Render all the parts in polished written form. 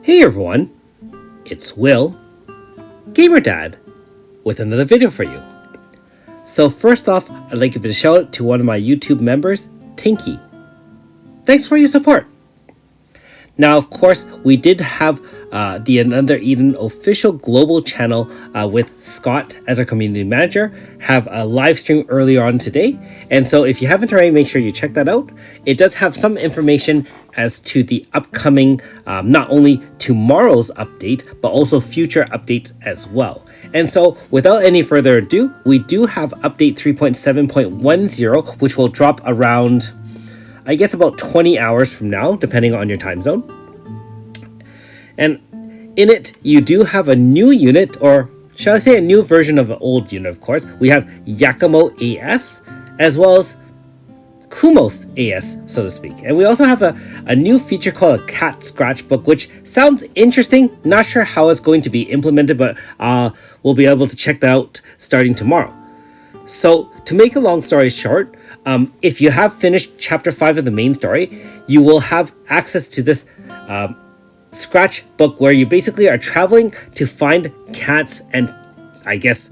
Hey everyone, it's Will, Gamer Dad, with another video for you. So first off, I'd like to give a shout out to one of my YouTube members, Tinky. Thanks for your support. Now, of course, we did have the Another Eden official global channel with Scott as our community manager have a live stream earlier on today. And so if you haven't already, make sure you check that out. It does have some information as to the upcoming, not only tomorrow's update, but also future updates as well. And so without any further ado, we do have update 3.7.10, which will drop around, I guess, about 20 hours from now, depending on your time zone. And in it, you do have a new unit, or shall I say a new version of an old unit, of course. We have Yakumo AS, as well as Kumos AS, so to speak. And we also have a new feature called a cat Scratchbook, which sounds interesting. Not sure how it's going to be implemented, but we'll be able to check that out starting tomorrow. So, to make a long story short, if you have finished Chapter 5 of the main story, you will have access to this Scratchbook where you basically are traveling to find cats and, I guess,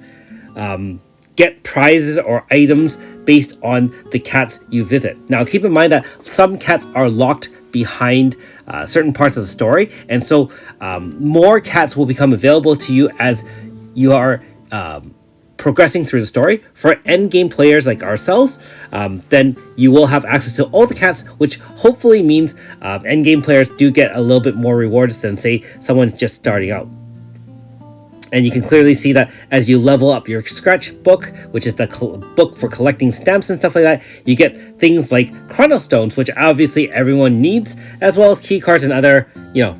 get prizes or items based on the cats you visit. Now, keep in mind that some cats are locked behind certain parts of the story, and so more cats will become available to you as you are progressing through the story. For endgame players like ourselves, then you will have access to all the cats, which hopefully means endgame players do get a little bit more rewards than, say, someone just starting out. And you can clearly see that as you level up your Scratchbook, which is the book for collecting stamps and stuff like that, you get things like chronostones, which obviously everyone needs, as well as key cards and other,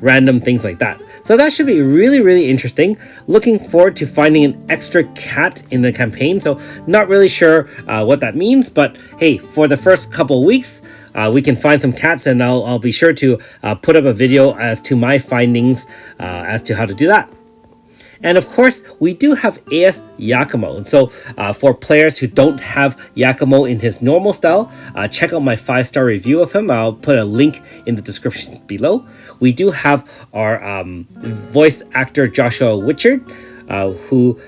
random things like that. So that should be really, really interesting. Looking forward to finding an extra cat in the campaign. So not really sure what that means, but hey, for the first couple weeks, we can find some cats, and I'll be sure to put up a video as to my findings as to how to do that. And of course, we do have AS Yakumo. And so for players who don't have Yakumo in his normal style, check out my 5-star review of him. I'll put a link in the description below. We do have our voice actor Joshua Witchard, who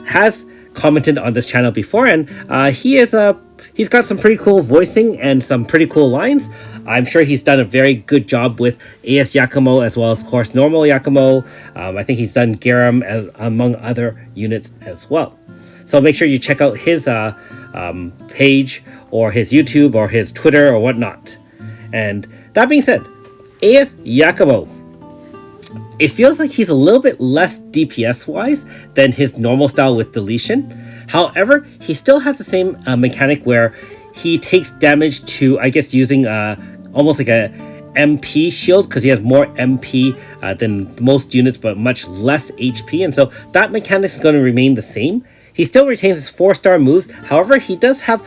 has commented on this channel before, and he's got some pretty cool voicing and some pretty cool lines. I'm sure he's done a very good job with AS Yakumo, as well as, of course, normal Yakumo. I think he's done Garam, among other units as well. So make sure you check out his page, or his YouTube, or his Twitter, or whatnot. And that being said, AS Yakumo, it feels like he's a little bit less DPS-wise than his normal style with deletion. However, he still has the same mechanic where he takes damage to, I guess, using almost like a MP shield, because he has more MP than most units, but much less HP. And so that mechanic is going to remain the same. He still retains his 4-star moves. However, he does have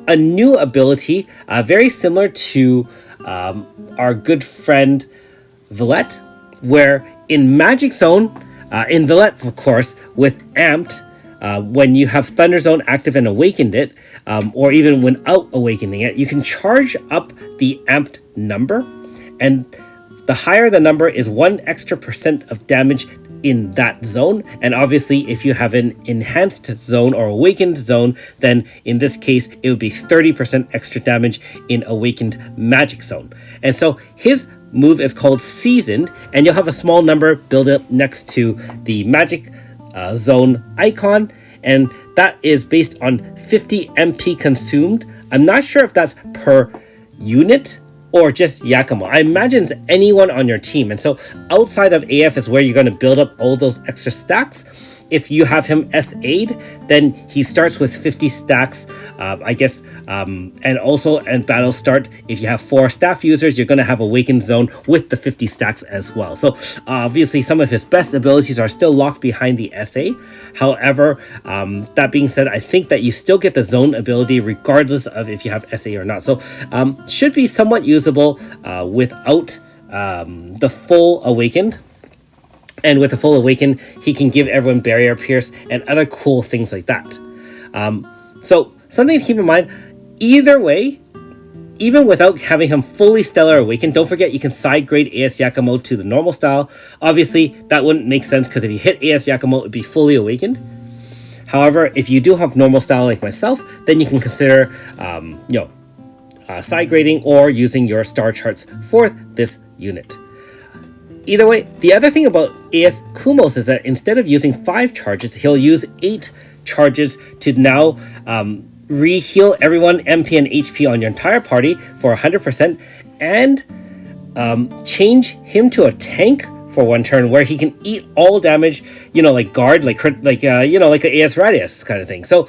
a new ability, very similar to our good friend Villette, where in Magic Zone, in Villette, of course, with Amped, when you have Thunder Zone active and awakened it, or even without awakening it, you can charge up the amped number, and the higher the number is 1 extra % of damage in that zone. And obviously, if you have an enhanced zone or awakened zone, then in this case, it would be 30% extra damage in awakened Magic Zone. And so his move is called Seasoned, and you'll have a small number build up next to the Magic Zone icon, and that is based on 50 MP consumed. I'm not sure if that's per unit or just Yakumo. I imagine it's anyone on your team. And so outside of AF is where you're going to build up all those extra stacks. If you have him SA'd, then he starts with 50 stacks, I guess, and also at battle start, if you have 4 staff users, you're going to have Awakened Zone with the 50 stacks as well. So obviously some of his best abilities are still locked behind the SA. However, that being said, I think that you still get the zone ability regardless of if you have SA or not. So should be somewhat usable without the full Awakened. And with the full Awaken, he can give everyone Barrier Pierce and other cool things like that. So something to keep in mind, either way, even without having him fully Stellar Awakened, don't forget you can side grade AS Yakumo to the normal style. Obviously, that wouldn't make sense because if you hit AS Yakumo, it'd be fully awakened. However, if you do have normal style like myself, then you can consider, side grading or using your star charts for this unit. Either way, the other thing about AS Kumos is that instead of using 5 charges, he'll use 8 charges to now re-heal everyone MP and HP on your entire party for 100% and change him to a tank for 1 turn where he can eat all damage, like guard, like an AS Radius kind of thing. So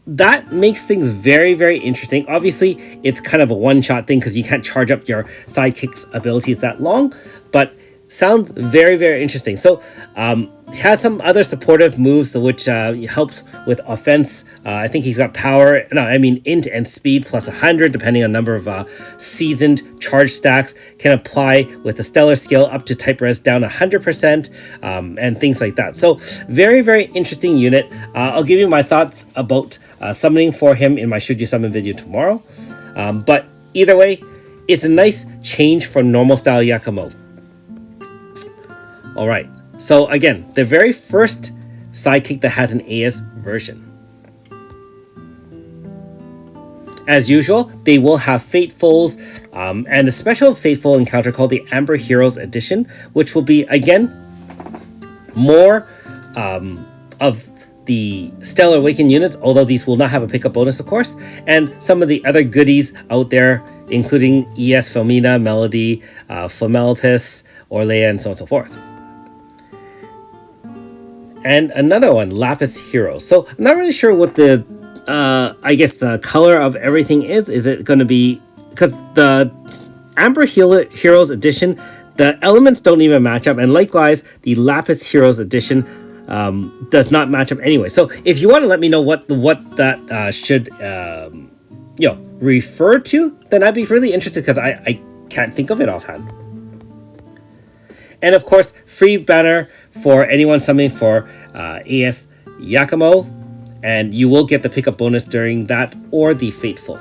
that makes things very, very interesting. Obviously, it's kind of a one-shot thing because you can't charge up your sidekick's abilities that long, but sounds very, very interesting. So has some other supportive moves which helps with offense. I think he's got power, int and speed plus 100 depending on number of seasoned charge stacks. Can apply with the stellar skill up to type res down 100% and things like that. So very, very interesting unit. I'll give you my thoughts about summoning for him in my Should You Summon video tomorrow. But either way, it's a nice change from normal style Yakumo. Alright, so again, the very first sidekick that has an AS version. As usual, they will have Fatefuls and a special Fateful encounter called the Amber Heroes Edition, which will be, again, more of the Stellar Awakened units, although these will not have a pickup bonus, of course, and some of the other goodies out there, including ES Felmina, Melody, Flamelopus, Orlea, and so on and so forth. And another one, Lapis Heroes. So I'm not really sure what the, the color of everything is. Is it going to be, because the Amber Heroes Edition, the elements don't even match up. And likewise, the Lapis Heroes Edition does not match up anyway. So if you want to let me know what that should, refer to, then I'd be really interested because I can't think of it offhand. And of course, free banner for anyone summoning for AS Yakumo, and you will get the pickup bonus during that or the Fateful.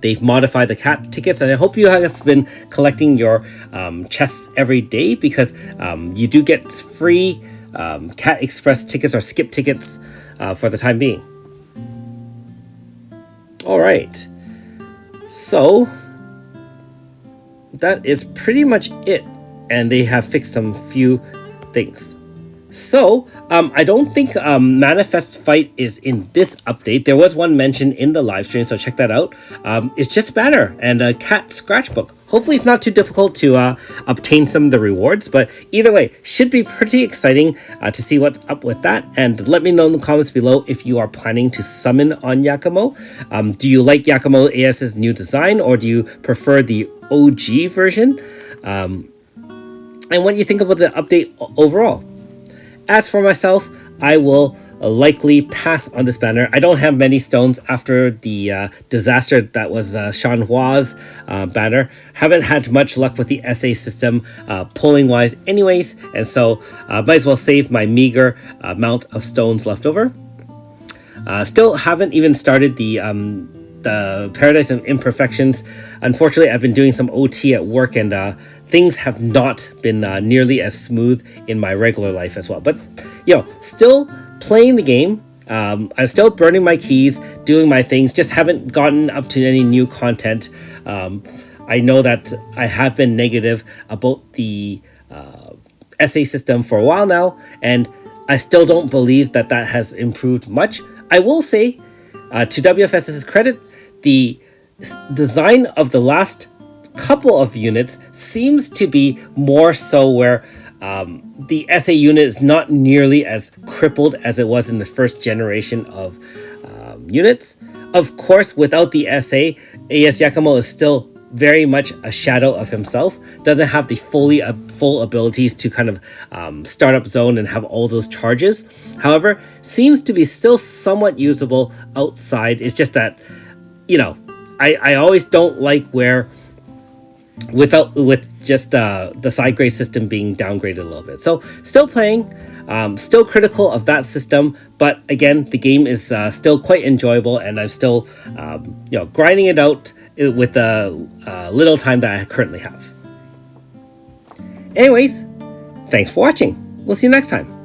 They've modified the cat tickets, and I hope you have been collecting your chests every day because you do get free Cat Express tickets or skip tickets for the time being. Alright, so that is pretty much it. And they have fixed some few things. So, I don't think Manifest Fight is in this update. There was one mentioned in the live stream, so check that out. It's just banner and a cat scratchbook. Hopefully it's not too difficult to obtain some of the rewards, but either way, should be pretty exciting to see what's up with that. And let me know in the comments below if you are planning to summon on Yakumo. Do you like Yakumo AS's new design, or do you prefer the OG version? And what do you think about the update overall? As for myself, I will likely pass on this banner. I don't have many stones after the disaster that was Sean Hua's banner. Haven't had much luck with the SA system polling wise anyways, and so might as well save my meager amount of stones left over. Still haven't even started the Paradise of Imperfections. Unfortunately, I've been doing some OT at work, and things have not been nearly as smooth in my regular life as well. But, still playing the game. I'm still burning my keys, doing my things, just haven't gotten up to any new content. I know that I have been negative about the SA system for a while now, and I still don't believe that has improved much. I will say, to WFS's credit, the design of the last couple of units seems to be more so where the SA unit is not nearly as crippled as it was in the first generation of units. Of course, without the SA, AS Yakumo is still very much a shadow of himself, doesn't have the full abilities to kind of start up zone and have all those charges. However, seems to be still somewhat usable outside. It's just that, I always don't like where with just the side grade system being downgraded a little bit. So still playing, Still critical of that system, but again, the game is still quite enjoyable, and I'm still grinding it out with the little time that I currently have. Anyways, thanks for watching. We'll see you next time.